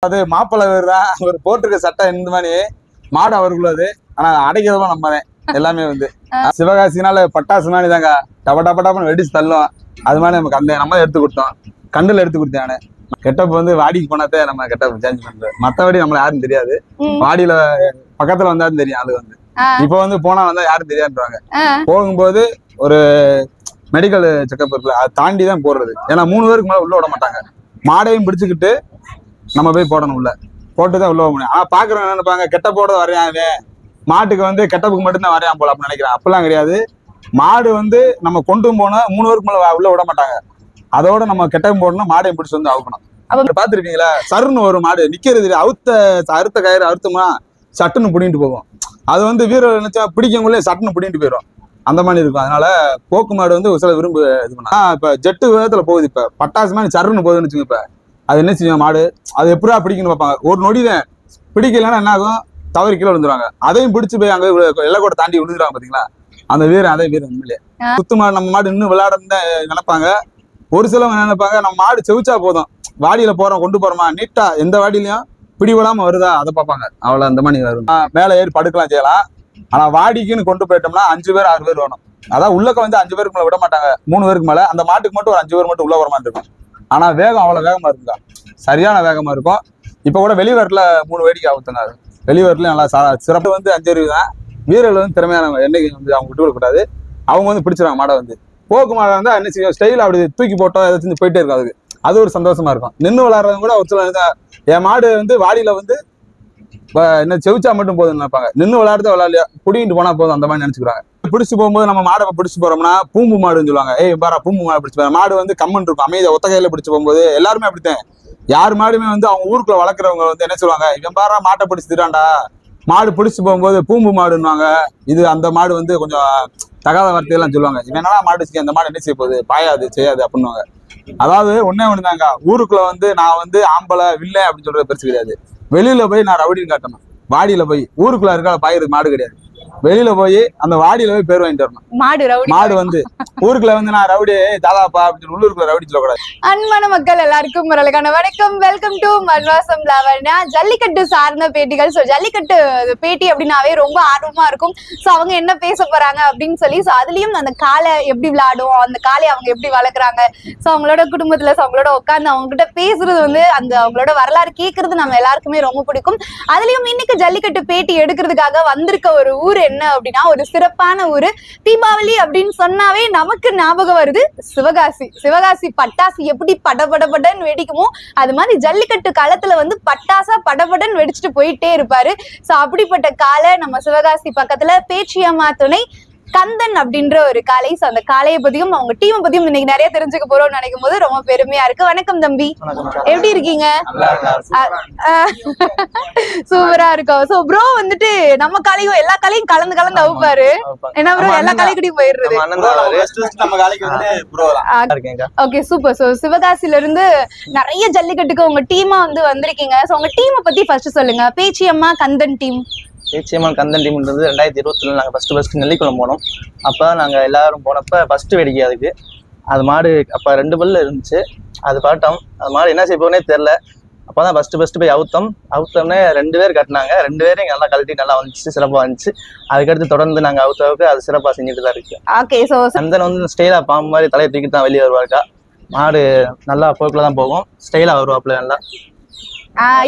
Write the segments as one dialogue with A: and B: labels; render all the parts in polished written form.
A: அது மாப்பிள்ளை வேறுதான் அவர் போட்டிருக்க சட்டம் இந்த மாதிரி மாடு அவருக்குள்ளது. ஆனா அடைக்கிறதும் நம்ம தான் எல்லாமே வந்து சிவகாசினால பட்டாசு மாதிரி தாங்க டப டப டபன்னு வெடிச்சு தள்ளும். அது மாதிரி நமக்கு அந்த நம்ம எடுத்து கொடுத்தோம். கண்டுல எடுத்து கொடுத்தேன். கெட்டப் வந்து வாடிக்கு போனாத்தே நம்ம கெட்டப் சேஞ்ச் பண்றது. மத்தபடி நம்மள யாரும் தெரியாது. வாடியில பக்கத்துல வந்தாலும் தெரியும். அது வந்து இப்ப வந்து போனா வந்தா யாரும் தெரியாதுன்றாங்க. போகும்போது ஒரு மெடிக்கல் செக்அப் இருக்குல்ல, அதை தாண்டி தான் போடுறது. ஏன்னா 3 பேருக்கு மேல உள்ள விட மாட்டாங்க. மாடையும் பிடிச்சுக்கிட்டு நம்ம போய் போடணும். உள்ள போட்டுதான் உள்ள முடியும். ஆனா பாக்குறவங்க என்ன நினைப்பாங்க, கெட்ட போட வரையான் மாட்டுக்கு வந்து கெட்டப்புக்கு மட்டும்தான் வரையான் போல அப்படின்னு நினைக்கிறேன். அப்பெல்லாம் கிடையாது. மாடு வந்து நம்ம கொண்டு போனா 3 பேருக்கு மேல உள்ள விட மாட்டாங்க. அதோட நம்ம கெட்டப்பு போடணும், மாடையும் பிடிச்சு வந்து அவுக்கணும். பாத்துருக்கீங்களா, சருன்னு ஒரு மாடு நிக்கிறது, அறுத்த கயிறு அறுத்தமா சட்டுன்னு பிடிங்கிட்டு போகும். அது வந்து வீரர் நினைச்சா பிடிக்கவங்களே சட்டுன்னு பிடிங்கிட்டு போயிடும். அந்த மாதிரி இருக்கும். அதனால போக்கு மாடு வந்து சில விரும்பு இது பண்ணா இப்ப ஜெட்டு வேகத்துல போகுது. இப்ப பட்டாசு மாதிரி சருன்னு போகுதுன்னு வச்சுங்க. இப்ப அது என்ன செய்யும், மாடு அது எப்படா பிடிக்கணும்னு பார்ப்பாங்க. ஒரு நொடிதான் பிடிக்கலன்னா என்ன ஆகும், தவறி கீழே விழுந்துருவாங்க. அதையும் பிடிச்சு போய் அங்க எல்லை கூட தாண்டி விழுந்துருவாங்க. பாத்தீங்களா, அந்த வீரன் அதே வீரன் உண்மையிலே குத்து மாடு. நம்ம மாடு இன்னும் விளையாடன்னு நினைப்பாங்க. ஒரு சிலவங்க நினைப்பாங்க, நம்ம மாடு செவிச்சா போதும், வாடியில போறோம் கொண்டு போறோமா நீட்டா எந்த வாடியிலையும் பிடிவிடாம வருதா அதை பார்ப்பாங்க. அவ்வளவு அந்த மாதிரி வரும். மேல ஏறி படுக்கலாம் செய்யலாம். ஆனா வாடிக்குன்னு கொண்டு போயிட்டோம்னா 5 பேர் 6 பேர் வேணும். அதான் உள்ளக்க வந்து 5 பேருக்கு மேல விட மாட்டாங்க. 3 பேருக்கு மேல அந்த மாட்டுக்கு மட்டும் ஒரு 5 பேர் மட்டும் உள்ள வர மாதிரி இருக்கும். ஆனா வேகம் அவ்வளவு வேகமா இருக்குங்க, சரியான வேகமா இருக்கும். இப்ப கூட வெளிவரல 3 வேடிக்கை ஆகுத்துங்க. வெளிவரல நல்லா சிறப்பு வந்து 5 அறிவு தான். வீரர்கள் வந்து திறமையானவங்க, என்னைக்கு வந்து அவங்க விட்டு விடக்கூடாது. அவங்க வந்து பிடிச்சிருவாங்க மாடை. வந்து போக்கு மாடை இருந்தா என்ன செய்யும், ஸ்டைல் அப்படி தூக்கி போட்டோம் எதை செஞ்சு போயிட்டே இருக்கும். அதுக்கு அது ஒரு சந்தோஷமா இருக்கும். நின்று விளையாடுறவங்க கூட ஒரு சில என் மாடு வந்து வாடியில வந்து என்ன செவிச்சா மட்டும் போதும்னு நினைப்பாங்க. நின்று விளையாடுறத விளையாடலையா பிடிங்கிட்டு போனா போதும் அந்த மாதிரி நினைச்சுக்கிறாங்க. பிடிச்சு போகும்போது நம்ம மாடை பிடிச்சு போறோம்னா பூம்பு மாடுன்னு சொல்லுவாங்க. பாரா பூம்பு மாடு பிடிச்சு போற மாடு வந்து கம்மன் இருக்கும், அமைதியா ஒத்த கையில பிடிச்சு போகும்போது எல்லாருமே அப்படித்தான். யார் மாடுமே வந்து அவங்க ஊருக்குள்ள வளர்க்குறவங்க வந்து என்ன சொல்லுவாங்க, இவன் பாரா மாட்டை பிடிச்சு திராண்டா, மாடு பிடிச்சு போகும்போது பூம்பு மாடுன்னுவாங்க. இது அந்த மாடு வந்து கொஞ்சம் தகாத வார்த்தையெல்லாம் சொல்லுவாங்க. இவன் என்னடா மாடு அந்த மாடு என்ன செய்ய போகுது, பாயாது செய்யாது அப்படின்னுவாங்க. அதாவது ஒன்னே ஒண்ணுதாங்க, ஊருக்குள்ள வந்து நான் வந்து ஆம்பளை வில்லை அப்படின்னு சொல்றது பெருசு கிடையாது. வெளியில போய் நான் ரவுடின்னு காட்டணும். வாடியில போய் ஊருக்குள்ள இருக்கா பாயிருக்கு மாடு கிடையாது. வெளியில போய் அந்த வாடியில போய் பேர் வாங்கிட்டு வரணும். மாடு வந்து ஊருக்குள்ள வந்து நான் ரவுடி தாதாப்பா அப்படின்னு உள்ளூருக்குள்ள ரவுடி சொல்லக்கூடாது.
B: அன்பான மக்கள் எல்லாருக்கும் முரளுக்கான வணக்கம். வெல்கம் டு மல்வாசம் லாவண்யா. ஜல்லிக்கட்டு சார்ந்த பேட்டிகள். ஸோ ஜல்லிக்கட்டு பேட்டி அப்படின்னாவே ரொம்ப ஆர்வமா இருக்கும். ஸோ அவங்க என்ன பேச போறாங்க அப்படின்னு சொல்லி, ஸோ அதுலயும் அந்த காலை எப்படி விளையாடும், அந்த காலை அவங்க எப்படி வளர்க்குறாங்க, ஸோ அவங்களோட குடும்பத்துல அவங்களோட உட்காந்து அவங்க கிட்ட பேசுறது வந்து அந்த அவங்களோட வரலாறு கேட்கறது நம்ம எல்லாருக்குமே ரொம்ப பிடிக்கும். அதுலயும் இன்னைக்கு ஜல்லிக்கட்டு பேட்டி எடுக்கிறதுக்காக வந்திருக்க ஒரு ஊர் என்ன அப்படின்னா, ஒரு சிறப்பான ஊரு. தீபாவளி அப்படின்னு சொன்னாவே நமக்கு ஞாபகம் வருது சிவகாசி. சிவகாசி பட்டாசு எப்படி படபடன்னு வெடிக்குமோ அது மாதிரி ஜல்லிக்கட்டு காலத்துல வந்து பட்டாசா படபடன்னு வெடிச்சுட்டு போயிட்டே இருப்பாரு. சோ அப்படிப்பட்ட காலை நம்ம சிவகாசி பக்கத்துல பேச்சியம்மா துணை கந்தன் அப்படின்ற ஒரு காலை. சோ அந்த காலையை பத்தியும் அவங்க டீமை பத்தியும் இன்னைக்கு நிறைய தெரிஞ்சுக்க போறோம்னு நினைக்கும் போது ரொம்ப பெருமையா இருக்கு. வணக்கம் தம்பி, எப்படி இருக்கீங்க? சூப்பரா இருக்கும். சோ ப்ரோ வந்துட்டு நம்ம காலையும் எல்லா காலையும் கலந்து அவுப்பாரு. என்ன ப்ரோ எல்லா காலையும் போயிடுறது? Okay super. சோ சிவகாசில இருந்து நிறைய ஜல்லிக்கட்டுக்கு உங்க டீமா வந்து வந்திருக்கீங்க. சோ உங்க டீமை பத்தி ஃபர்ஸ்ட் சொல்லுங்க. பேச்சியம்மா கந்தன் டீம்.
C: பேச்சியம்மாள் கந்தன் டீம்ன்றது 2020 நாங்கள் ஃபர்ஸ்ட் நெல்லிக்குளம் போனோம். அப்போ நாங்கள் எல்லாரும் போனப்போ ஃபர்ஸ்ட் வேடிக்கை அதுக்கு. அது மாடு அப்போ 2 பல்லு இருந்துச்சு. அது பாட்டோம். அது மாடு என்ன செய்ய போனே தெரில. அப்போ தான் ஃபர்ஸ்ட் போய் அவுத்தோம்னே 2 பேர் கட்டினாங்க. 2 பேரும் நல்லா கழட்டி நல்லா வந்துச்சு, சிறப்பாக வந்துச்சு. அதுக்கடுத்து தொடர்ந்து நாங்கள் அவுத்தவுக்கு அது சிறப்பாக செஞ்சுட்டு தான் இருக்கு. கந்தன் வந்து ஸ்டைலாக பாம்பு மாதிரி தலையை தூக்கிட்டு தான் வெளியே வருவாருக்கா. மாடு நல்லா போக்கில் தான் போகும், ஸ்டைலாக வருவாப்புல நல்லா.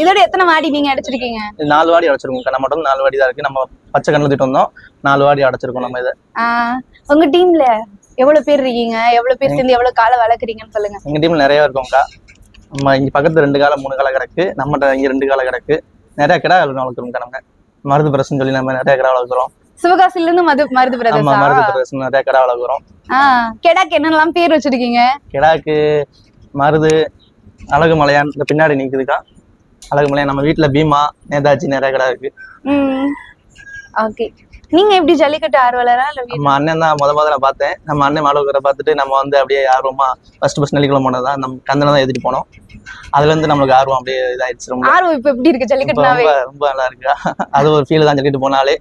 B: இதோட எத்தனை வாடி நீங்க அடைச்சிருக்கீங்க?
C: 4 வாடி அடைச்சிருக்கோம். நம்ம மட்டும் 4 வாடி தான் இருக்கு. நம்ம பச்சை கண்ணு திட்டு வந்தோம், 4 வாடி அடைச்சிருக்கோம் நம்ம இதை.
B: உங்க டீம்ல எவ்வளவு பேர் இருக்கீங்க? எவ்வளவு பேர் சேர்ந்து எவ்வளவு காலை வளர்க்குறீங்கன்னு சொல்லுங்க.
C: எங்க டீம்ல நிறைய இருக்கோம்க்கா. நம்ம இங்க பக்கத்துல 2 காலை 3 காலை கிடக்கு. நம்மகிட்ட இங்க 2 காலை கிடக்கு. நிறைய கிடா வளர்க்குறோம்க்கா. நம்ம மருது பிரசன்னு சொல்லி நம்ம நிறைய கிடா வளர்க்குறோம்.
B: சிவகாசில இருந்து மருது பிரதேசம்.
C: மருது பிரதேசம் நிறைய கிடா வளர்க்குறோம்.
B: கெடாக்கு என்னெல்லாம் பேர் வச்சிருக்கீங்க?
C: கெடாக்கு மருது, அழகுமலையான் இந்த பின்னாடி நிக்குதுக்கா. அழகுமலையான். நம்ம வீட்டுல பீமா, நேதாஜி நிறைய கடை இருக்கு.
B: ஓகே. நீங்க எப்படி ஜல்லிக்கட்டு ஆர்வலரா?
C: நம்ம அண்ணன் தான் முதல்ல பார்த்தேன். நம்ம அண்ணன் மாடவரை பார்த்துட்டு நம்ம வந்து அப்படியே ஆர்வமா ஃபர்ஸ்ட் நெல்லிக்குளம் போனதான் நம்ம கந்தனை தான் ஏத்திட்டு போனோம். அதுல இருந்து நம்மளுக்கு ஆர்வம் அப்படியே இதாயிடுச்சு. ரொம்ப
B: ஆர்வம் இப்ப எப்படி இருக்கு ஜல்லிக்கட்டுனாவே?
C: ரொம்ப நல்லா இருக்கு. அது ஒரு ஃபீல் தான் ஜல்லிக்கட்டு போனாலே.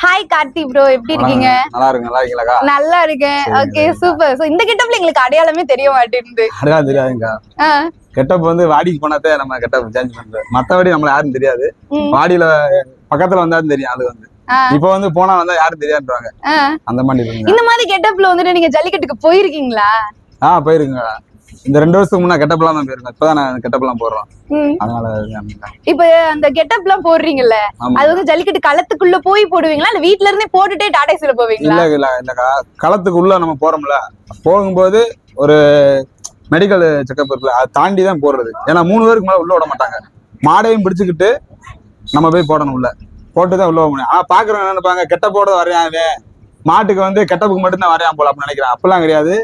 B: ஹாய் கார்த்தி ப்ரோ, எப்படி இருக்கீங்க?
A: நல்லா இருக்கு. நல்லா இருக்கீங்களா?
B: நல்லா இருக்கேன். Okay super. சோ இந்த கெட்டப்ல எங்களுக்கு அடையாளமே தெரிய மாட்டேங்குது.
A: அடையாளம் தெரியாதுங்க. கெட்டப் வந்து வாடிக்கு போனாதே நம்ம கெட்டப் சேஞ்ச் பண்றது. மத்தபடி நம்மள யாரும் தெரியாது.
B: ம்.
A: வாடியில பக்கத்துல வந்தாலும் தெரியும் அது வந்து. இப்ப வந்து போனா வந்தா யாரும் தெரியாதுன்றாங்க. அந்த மாதிரி இருக்குங்க.
B: இந்த மாதிரி கெட்டப்ல வந்துட்டு நீங்க ஜல்லிக்கட்டுக்கு போயிருக்கீங்களா?
A: போயிருக்குங்க. இந்த 2 வருஷத்துக்கு முன்னா கெட்டப் எல்லாம் தான் போயிருக்கேன். இப்பதான் நான் கெட்டப் எல்லாம் போடுறோம். அதனால
B: இப்ப அந்த கெட்டப் எல்லாம் போடுறீங்கல்ல, அது வந்து ஜல்லிக்கட்டு களத்துக்குள்ள போய் போடுவீங்களா இல்ல வீட்ல இருந்தே போட்டுட்டே டாடாசில போவீங்களா?
A: இல்லக்கா, களத்துக்கு உள்ள நம்ம போறோம்ல, போகும்போது ஒரு மெடிக்கல் செக்அப் இருக்குல்ல, அதை தாண்டி தான் போடுறது. ஏன்னா 3 பேருக்கு மேல உள்ள விட மாட்டாங்க. மாடையும் பிடிச்சுக்கிட்டு நம்ம போய் போடணும், உள்ள போட்டுதான் உள்ள முடியும். ஆனா பாக்குறவங்க என்ன நினைப்பாங்க, கெட்ட போட வரையான் மாட்டுக்கு வந்து கெட்டப்புக்கு மட்டும்தான் வரையான் போல அப்படின்னு நினைக்கிறேன். அப்பெல்லாம் கிடையாது.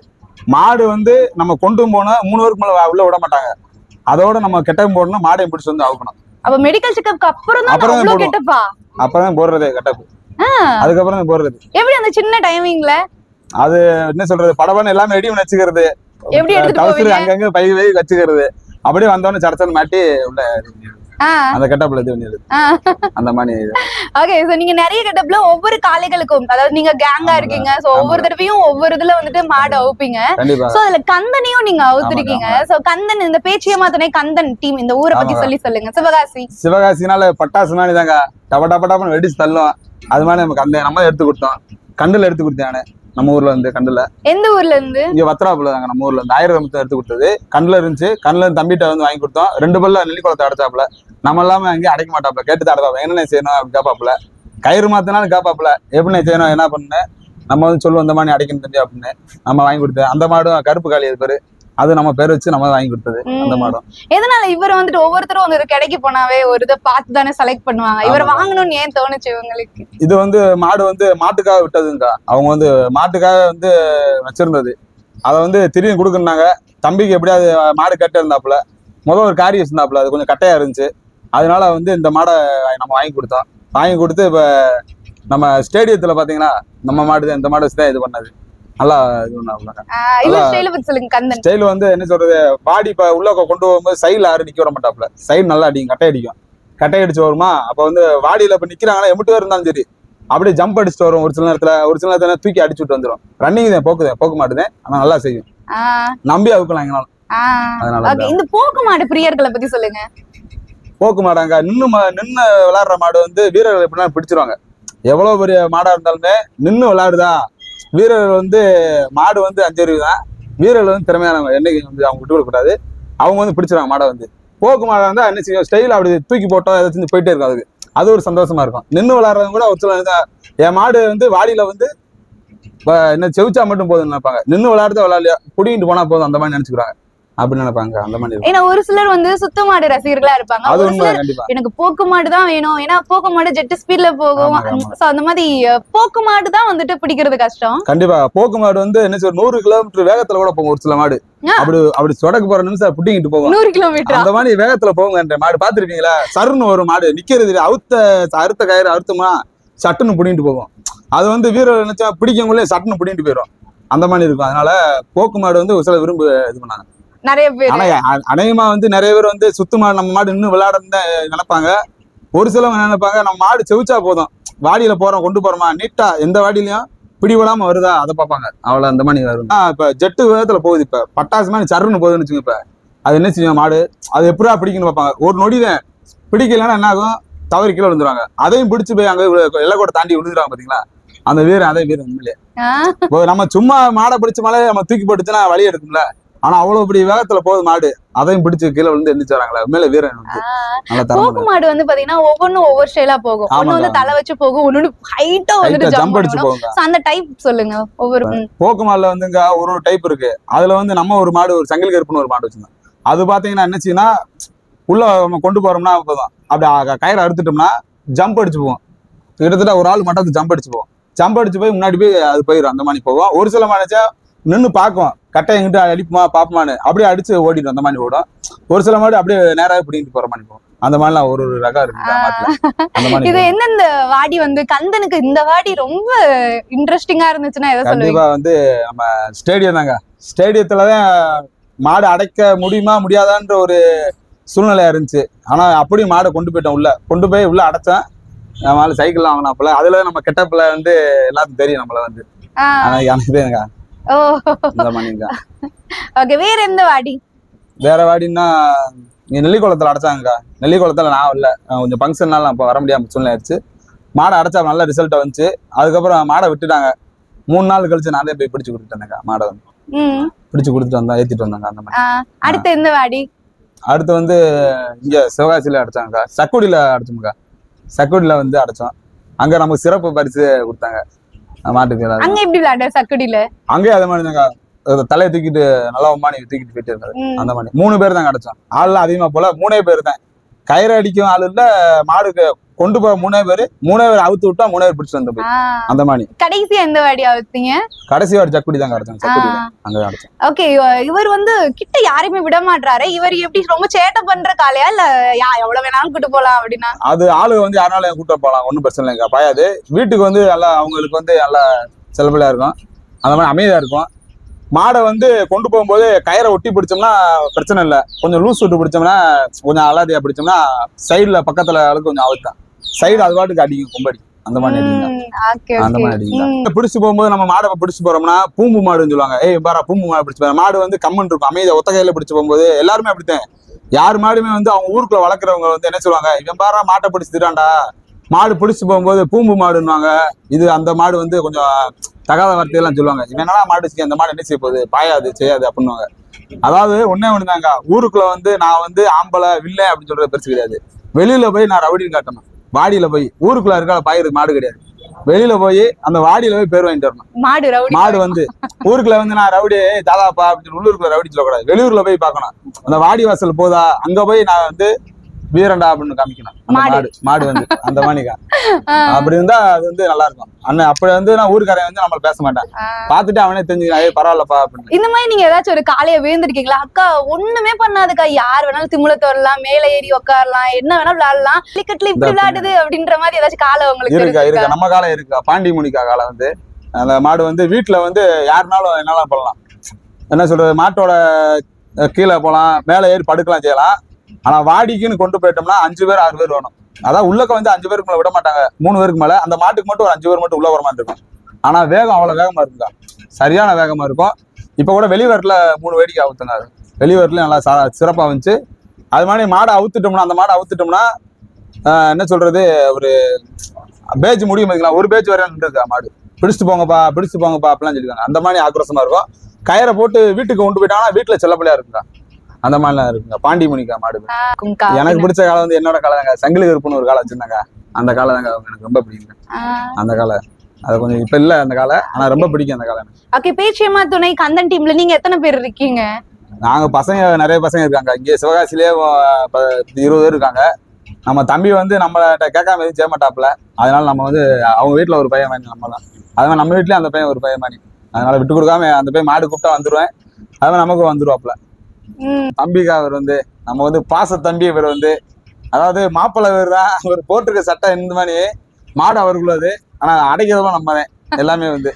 A: மாடு வந்து நம்ம கொண்டு போனா 3 பேருக்கு மேல உள்ள விட மாட்டாங்க. அதோட நம்ம கெட்டப்பு போடணும், மாடையும் பிடிச்சு வந்து அவுக்கணும்.
B: அப்ப மெடிக்கல் செக்அப்க்கு அப்புறம் தான் அவ்வளவு கெட்டப்பா?
A: அப்பதான் போடுறதே கெட்டப்பு. அதுக்கப்புறம் தான் போடுறது.
B: எப்படி அந்த சின்ன டைமிங்ல
A: அது என்ன சொல்றது, படபடன்னு எல்லாமே ரெடி பண்ணி வச்சுக்கிறது,
B: எப்படி எடுத்துட்டு போவீங்க?
A: அங்கங்க பை வச்சுக்கிறது. அப்படியே வந்தோடனே சடச்சல் மாட்டி உள்ள அந்த கெட்டப்ல இது பண்ணிடுது. அந்த மாதிரி.
B: ஓகே, சோ நீங்க நிறைய கெட்டப்ல ஒவ்வொரு காளைகளுக்கும், அதாவது நீங்க கேங்கா இருக்கீங்க, சோ ஒவ்வொரு தடவையும் ஒவ்வொரு இதுல வந்துட்டு மாடு அவுப்பீங்க. சோ அதுல கந்தனையும் நீங்க அவுத்திருக்கீங்க. சோ கந்தன், இந்த பேச்சிய மாத்தனே கந்தன் டீம், இந்த ஊரை பத்தி சொல்லுங்க.
A: சிவகாசினால பட்டாசு மாதிரி தாங்க, டப டப டபன்னு வெடிச்சு தள்ளும். அது மாதிரி நமக்கு அந்த நம்ம எடுத்து கொடுத்தோம். கண்டுல எடுத்து கொடுத்தேன் நம்ம ஊர்ல இருந்து. கண்டுல
B: எந்த ஊர்ல இருந்து? இங்க
A: வத்ராப்புல தாங்க. நம்ம ஊர்ல இருந்து 1000 எடுத்து கொடுத்தது. கண்டுல இருந்துச்சு. கண்டுல இருந்து தம்பிட்ட வந்து வாங்கி கொடுத்தோம். 2 பல்ல நெல்லிக்குளத்தை அடைச்சாப்புல. நம்ம எல்லாமே அங்கேயும் அடைக்க மாட்டாப்புல, கேட்டு தான் அடைப்பாப்புல. என்னென்ன செய்யணும் அப்படின்னு கேட்பாப்புல. கயிறு மாத்தினாலும் கேட்பாப்புல, எப்படி செய்யணும் என்ன பண்ணு, நம்ம வந்து சொல்லுவோம் இந்த மாதிரி அடைக்கணும் தம்பி அப்படின்னு. நம்ம வாங்கி கொடுத்தேன். அந்த மாடும் கருப்பு காளி அது பேரு, அது நம்ம பேர் வச்சு நம்ம வாங்கி கொடுத்தது. அந்த மாடும்
B: எதனால இவர் வந்துட்டு ஒவ்வொருத்தரும் ஒரு கடைக்கு போனாவே ஒரு இதை பார்த்து தானே செலக்ட் பண்ணுவாங்க, இவர் வாங்கணும்னு ஏன் தோணுச்சு உங்களுக்கு?
A: இது வந்து மாடு வந்து மாட்டுக்காக விட்டதுங்க. அவங்க வந்து மாட்டுக்காக வந்து வச்சிருந்தது. அதை வந்து திரும்பி கொடுக்குறாங்க. தம்பிக்கு எப்படியாவது மாடு கட்ட இருந்தாப்புல, முதல் ஒரு காரி வச்சிருந்தாப்புல, அது கொஞ்சம் கட்டையா இருந்துச்சு. அதனால வந்து இந்த மாடை நம்ம வாங்கி கொடுத்தோம். வாங்கி கொடுத்து இப்ப நம்ம ஸ்டேடியத்துல பாத்தீங்கன்னா நம்ம மாடு தான், இந்த மாடு வச்சுதான் இது பண்ணது. நல்லா இது ஸ்டைல் வந்து என்ன சொல்றது, பாடி இப்ப உள்ள கொண்டு போகும்போது சைடுல யாரும் நிக்க வர மாட்டாப்புல, சைடு நல்லா அடிக்கும், கட்டை அடிக்கும். கட்டை அடிச்சு வருமா, அப்ப வந்து வாடியில இப்ப நிக்கிறாங்கன்னா எம்பிட்டு பேர் இருந்தாலும் சரி அப்படியே ஜம்ப் அடிச்சுட்டு வரும். ஒரு சில நேரத்துல தூக்கி அடிச்சு விட்டு வந்துடும். ரன்னிங் தான், போக்கு மாட்டுதான், ஆனா நல்லா செய்யும். நம்பி அவுக்கலாம் எங்கனாலும்.
B: அதனால இந்த போக்கு மாடு பிரியர்களை பத்தி சொல்லுங்க.
A: போக்கு மாடாங்க, நின்னு விளையாடுற மாடு வந்து வீரர்கள் எப்படின்னா பிடிச்சிருவாங்க. எவ்வளவு பெரிய மாடா இருந்தாலுமே நின்னு விளையாடுதா, வீரர்கள் வந்து மாடு வந்து 5 அறிவு தான், வீரர்கள் வந்து திறமையானவங்க, என்னைக்கு வந்து அவங்க விட்டு விடக்கூடாது. அவங்க வந்து பிடிச்சிருவாங்க மாடை வந்து. போக்கு மாடா இருந்தா என்ன செய்யும், ஸ்டைல் அப்படி தூக்கி போட்டோம் ஏதாச்சும் போயிட்டே இருக்கும். அதுக்கு அது ஒரு சந்தோஷமா இருக்கும். நின்று விளையாடுறவங்க கூட ஒரு சில என் மாடு வந்து வாடியில வந்து என்ன செவிச்சா மட்டும் போதும்னு நினைப்பாங்க. நின்று விளையாடுறத விளையாடலையா புடிங்கிட்டு போனா போதும் அந்த மாதிரி நினைச்சுக்கிறாங்க. அப்படின்னு நினைப்பாங்க. அந்த மாதிரி
B: ஏன்னா ஒரு சிலர் வந்து சுத்த மாடு ரசிகர்களா இருப்பாங்க. அது உண்மை. கண்டிப்பா எனக்கு போக்கு மாடு தான் வேணும், ஏன்னா போக்கு மாடு ஜெட் ஸ்பீட்ல போகும். அந்த மாதிரி போக்கு மாடு தான் வந்துட்டு பிடிக்கிறது கஷ்டம்.
A: கண்டிப்பா போக்கு மாடு வந்து என்ன சொல்ற 100 கிலோமீட்டர் வேகத்துல கூட போகும். ஒரு சில மாடு அப்படி சொடக்கு போற நிமிஷம் புட்டிங்கிட்டு போகும்.
B: 100 கிலோமீட்டர்
A: அந்த மாதிரி வேகத்துல போகுங்க மாடு. பாத்துருக்கீங்களா? சருன்னு ஒரு மாடு நிக்கிறது, அறுத்த கயிறு அறுத்தமா சட்டுன்னு புடிங்கிட்டு போகும். அது வந்து வீரர் நினைச்சா பிடிக்கவங்களே சட்டுன்னு புடிங்கிட்டு போயிடும். அந்த மாதிரி இருக்கும். அதனால போக்கு மாடு வந்து ஒரு சில விரும்பு இது பண்ணாங்க
B: நிறைய பேர்.
A: ஆனா அநேகமா வந்து நிறைய பேர் வந்து சுத்து மாடு நம்ம மாடு இன்னும் விளையாடுன்னு நினைப்பாங்க. ஒரு சிலவங்க நினைப்பாங்க நம்ம மாடு செவிச்சா போதும், வாடியில போறோம் கொண்டு போறோமா நீட்டா எந்த வாடியிலயும் பிடிபடாம வருதா அதை பார்ப்பாங்க. அவ்வளவு அந்த மாதிரி வரும். இப்ப ஜெட்டு வேகத்துல போகுது, இப்ப பட்டாசு மாதிரி சருன்னு போகுதுன்னு வச்சுங்க. இப்ப அது என்ன செய்யும் மாடு, அது எப்படா பிடிக்கணும்னு பார்ப்பாங்க. ஒரு நொடிதான் பிடிக்கலன்னா என்ன ஆகும், தவறி கீழே விழுந்துருவாங்க. அதையும் பிடிச்சு போய் அங்க எல்லை கூட தாண்டி விழுந்துருவாங்க. பாத்தீங்களா அந்த வீரன், அதே வீரன் உண்மையிலே. நம்ம சும்மா மாடை பிடிச்ச மேலே நம்ம தூக்கி போட்டுச்சுன்னா வழி எடுக்கும்ல, ஆனா அவ்வளவு பெரிய வேகத்துல போகுது மாடு, அதையும் பிடிச்சு கீழே விழுந்து எந்திரிச்சு வராங்களா உண்மையில வீரன் வந்து.
B: போக்கு மாடு வந்து பாத்தீங்கன்னா ஒவ்வொன்னும் ஒவ்வொரு ஸ்டைலா போகும். ஒண்ணு வந்து தலை வச்சு போகும், ஒண்ணு ஹைட்டா வந்து ஜம்ப் அடிச்சு போகும். அந்த டைப் சொல்லுங்க. ஒவ்வொரு
A: போக்கு மாடுல வந்துங்க ஒரு டைப் இருக்கு. அதுல வந்து நம்ம ஒரு மாடு, ஒரு சங்கிலி கருப்புன்னு ஒரு மாடு வச்சிருந்தோம். அது பாத்தீங்கன்னா என்னச்சுன்னா உள்ள நம்ம கொண்டு போறோம்னா போதும், அப்படி கயிறை அறுத்துட்டோம்னா ஜம்ப் அடிச்சு போவோம். கிட்டத்தட்ட ஒரு ஆள் மட்டும் ஜம்ப் அடிச்சு போவோம். ஜம்ப் அடிச்சு போய் முன்னாடி போய் அது போயிடும். அந்த மாதிரி போவோம். ஒரு சில மாடுச்சா நின்று பார்க்கும், கட்டை எங்கிட்ட அடிப்புமா பாப்பமானு அப்படியே அடிச்சு ஓடிடும். அந்த மாதிரி ஓடும். ஒரு சில மாடு அப்படியே நேராக பிடிங்கிட்டு போற மாதிரி போகும். அந்த மாதிரிலாம் ஒரு ரகம் இருக்கு.
B: இது எந்தெந்த வாடி வந்து கந்தனுக்கு இந்த வாடி ரொம்ப இன்ட்ரெஸ்டிங்கா இருந்துச்சுன்னா எதை சொல்லுவீங்க?
A: கண்டிப்பா வந்து நம்ம ஸ்டேடியம் தாங்க. ஸ்டேடியத்துலதான் மாடு அடைக்க முடியுமா முடியாதான்ற ஒரு சூழ்நிலையா இருந்துச்சு. ஆனா அப்படியும் மாடை கொண்டு போயிட்டோம். கொண்டு போய் உள்ள அடைச்சேன். நம்மளால சைக்கிள் வாங்கினாப்புல, அதுல நம்ம கெட்டப்ல வந்து எல்லாத்துக்கும் தெரியும் நம்மள வந்து. ஆனா எனக்கு
B: ஓகே, வேற எந்த வாடி?
A: வேற வாடின்னா இங்க நெல்லிக்குளத்துல அடைச்சாங்கக்கா. நெல்லிக்குளத்துல நான் இல்லை, கொஞ்சம் ஃபங்க்ஷன்னால அப்போ வர முடியாம சூழ்நிலை ஆயிடுச்சு. மாடை அடைச்சா நல்ல ரிசல்ட் வந்துச்சு. அதுக்கப்புறம் மாடை விட்டுட்டாங்க. 3 நாள் கழிச்சு நான் தான் போய் பிடிச்சு கொடுத்துட்டேன்க்கா. மாடை வந்து பிடிச்சு கொடுத்துட்டு வந்தா ஏத்திட்டு வந்தாங்க. அந்த மாதிரி
B: அடுத்து எந்த வாடி?
A: அடுத்து வந்து இங்க சிவகாசியில அடைச்சாங்கக்கா. சக்குடியில அடைச்சோம்க்கா. சக்குடியில வந்து அடைச்சோம். அங்க நமக்கு சிறப்பு பரிசு கொடுத்தாங்க மாட்டுக்கு.
B: அங்க எப்படி விளையாட சக்குடியில?
A: அங்கேயே அதே மாதிரி தாங்க, தலையை தூக்கிட்டு நல்லா மாணி தூக்கிட்டு போயிட்டு இருக்காரு. அந்த மாதிரி 3 பேர் தான் அடைச்சோம். ஆள்லாம் அதிகமா போல, 3 பேர் தான். கயிறு அடிக்கும் ஆள் இல்ல, மாடுக்கு கொண்டு போக 3 பேர் அவுத்து விட்டா 3 பேர் பிடிச்சு வந்து போய் அந்த மாதிரி.
B: கடைசியா எந்த வாடி அவுத்தீங்க?
A: கடைசி வாடி சக்குடி தான் அடைச்சோம். சக்குடி அங்க அடைச்சோம்.
B: ஓகே, இவர் வந்து கிட்ட யாரையுமே விட மாட்டாரு. இவர் எப்படி ரொம்ப சேட்டை பண்ற காலையா இல்ல எவ்வளவு வேணாலும் கூட்டு போலாம் அப்படின்னா? அது
A: ஆளு வந்து யாருனாலும் கூட்டு போகலாம், ஒன்றும் பிரச்சனை இல்லைங்க. பாயாது வீட்டுக்கு வந்து நல்லா அவங்களுக்கு வந்து நல்லா செலபிளா இருக்கும். அந்த மாதிரி அமைதியா இருக்கும். மாடை வந்து கொண்டு போகும்போது கயிறை ஒட்டி பிடிச்சோம்னா பிரச்சனை இல்லை. கொஞ்சம் லூஸ் விட்டு பிடிச்சோம்னா, கொஞ்சம் அலாதியா பிடிச்சோம்னா சைடுல பக்கத்துல அளவுக்கு கொஞ்சம் அவுத்தான் சைடு அது பாட்டுக்கு அடிக்கும், கொம்படி அந்த மாதிரி அடிக்கும். அந்த மாதிரி அடிக்கும். பிடிச்சு போகும்போது நம்ம மாடை பிடிச்சு போறோம்னா பூம்பு மாடுன்னு சொல்லுவாங்க. பாரா பூம்பு மாடு பிடிச்சு போற மாடு வந்து கம்மன் இருக்கும், அமைதியா ஒத்த கையில பிடிச்சு போகும்போது எல்லாருமே அப்படித்தான். யார் மாடுமே வந்து அவங்க ஊருக்குள்ள வளர்க்குறவங்க வந்து என்ன சொல்லுவாங்க, இவன் பாரா மாட்டை பிடிச்சு திராண்டா, மாடு பிடிச்சு போகும்போது பூம்பு மாடுன்னுவாங்க. இது அந்த மாடு வந்து கொஞ்சம் தகாத வார்த்தையெல்லாம் சொல்லுவாங்க. இவன் என்னடா மாடு அந்த மாடு என்ன செய்ய போகுது, பாயாது செய்யாது அப்படின்னுவாங்க. அதாவது ஒன்னே ஒண்ணுதாங்க, ஊருக்குள்ள வந்து நான் வந்து ஆம்பளை வில்லை அப்படின்னு சொல்றது பெருசு கிடையாது. வெளியில போய் நான் ரவுடின்னு காட்டணும். வாடியில போய் ஊருக்குள்ள இருக்கால பாயிருக்கு மாடு கிடையாது. வெளியில போய் அந்த வாடியில போய் பேர் வாங்கிட்டு வரணும். மாடு வந்து ஊருக்குள்ள வந்து நான் ரவுடி தாதாப்பா அப்படின்னு உள்ளூருக்குள்ள ரவுடி சொல்லக்கூடாது. வெளியூர்ல போய் பார்க்கணும். அந்த வாடி வாசல் போதா அங்க போய் நான் வந்து வீரண்டா அப்படின்னு காமிக்கணும். மாடு வந்து அந்த மாணிக்கா அப்படி இருந்தா அது வந்து நல்லா இருக்கும். அண்ணன் அப்படி வந்து நான் ஊருக்காரன் வந்து நம்மள பேச மாட்டேன், பாத்துட்டு அவனே தெரிஞ்சுக்கலாம் பரவாயில்லப்பா அப்படின்னு.
B: இந்த மாதிரி நீங்க ஏதாச்சும் ஒரு காலைய விழுந்திருக்கீங்களா? அக்கா ஒண்ணுமே பண்ணாதுக்கா, யார் வேணாலும் திமுல தோறலாம், மேல ஏறி உட்காரலாம், என்ன வேணாலும் விளையாடலாம், கிரிக்கெட்ல இப்படி விளையாடுது அப்படின்ற மாதிரி ஏதாச்சும் காலை உங்களுக்கு
A: இருக்கா? நம்ம காலை இருக்கா. பாண்டி முனிக்கா காலை வந்து அந்த மாடு வந்து வீட்டுல வந்து யாருனாலும் என்னெல்லாம் பண்ணலாம். என்ன சொல்றது, மாட்டோட கீழே போலாம், மேல ஏறி படுக்கலாம் செய்யலாம். ஆனா வாடிக்குன்னு கொண்டு போயிட்டோம்னா 5 பேர் 6 பேர் வேணும். அதான் உள்ளக்க வந்து 5 பேருக்கு மேல விட மாட்டாங்க, 3 பேருக்கு மேல. அந்த மாட்டுக்கு மட்டும் ஒரு 5 பேர் மட்டும் உள்ள வர மாதிரி இருக்கும். ஆனா வேகம் அவ்வளவு வேகமா இருக்குங்க, சரியான வேகமா இருக்கும். இப்ப கூட வெளிவரல 3 வேடிக்கை அவுத்துங்க. வெளிவரல நல்லா சிறப்பா வந்துச்சு. அது மாதிரி மாடை அவுத்துட்டோம்னா, அந்த மாடை அவுத்துட்டோம்னா என்ன சொல்றது, ஒரு பேஜ் முடியும் பாத்தீங்களா, ஒரு பேஜ் வரையும் இருக்கா மாடு. பிடிச்சிட்டு போங்கப்பா அப்படிலாம் சொல்லிருக்காங்க. அந்த மாதிரி ஆக்ரோஷமா இருக்கும். கயிறை போட்டு வீட்டுக்கு கொண்டு போயிட்டாங்கன்னா வீட்டுல செல்லப்பிள்ளையா இருக்குங்க. அந்த மாதிரிலாம் இருக்குங்க. பாண்டி முனிக்கா மாடு எனக்கு பிடிச்ச காலம் வந்து என்னோட காலம் தாங்க. சங்கிலி கருப்புன்னு ஒரு காலம் வச்சிருந்தாங்க. அந்த காலம் தாங்க எனக்கு ரொம்ப பிடிக்கும். அந்த காலம் அது கொஞ்சம் இப்ப இல்ல அந்த காலம், ஆனா ரொம்ப பிடிக்கும் அந்த காலம்.
B: ஓகே, பேச்சியம்மா துணை கந்தன் டீம்ல நீங்க எத்தனை பேர் இருக்கீங்க?
A: நாங்க பசங்க நிறைய பசங்க இருக்காங்க. இங்கே சிவகாசிலேயே 20 பேர் இருக்காங்க. நம்ம தம்பி வந்து நம்மள்ட்ட கேட்காம எதுவும் செய்ய மாட்டாப்புல. அதனால நம்ம வந்து அவங்க வீட்டுல ஒரு பையன் மாதிரி நம்ம தான். அதனால நம்ம வீட்லயும் அந்த பையன் ஒரு பையன் மாதிரி. அதனால விட்டு கொடுக்காம அந்த பையன் மாடு கூப்பிட்டா வந்துருவேன். அதனால நமக்கு வந்துருவாப்புல. தம்பிக்கா அவர் வந்து நம்ம வந்து பாச தம்பி. இவர் வந்து அதாவது மாப்பிள்ளை பேர் தான். அவர் போட்டிருக்க சட்டை இந்த மாதிரி மாடு அவருக்குள்ளது. ஆனா அடைக்கிறதும் நம்ம தான் எல்லாமே வந்து.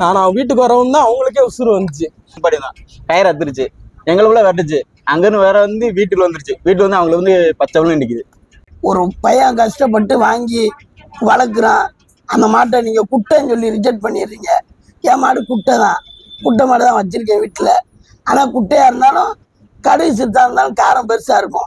D: ஆனா வீட்டுக்கு வரவும் தான் அவங்களுக்கே உசுறு வந்துச்சு.
C: படிதான் கயிறு அத்துருச்சு, எங்களுக்குள்ள வெட்டுச்சு. அங்கிருந்து வேற வந்து வீட்டுக்குள்ள வந்துருச்சு. வீட்டுல வந்து அவங்களுக்கு வந்து பச்சை நிக்குது.
D: ஒரு பையன் கஷ்டப்பட்டு வாங்கி வளர்க்குறான், அந்த மாட்டை நீங்க குட்டைன்னு சொல்லி ரிஜெக்ட் பண்ணிடுறீங்க. என் மாடு குட்டை தான், குட்டை மாடு தான் வச்சிருக்கேன் வீட்டுல. ஆனா குட்டையா இருந்தாலும் கடுகு சிறுத்தா இருந்தாலும் காரம் பெருசா இருக்கும்.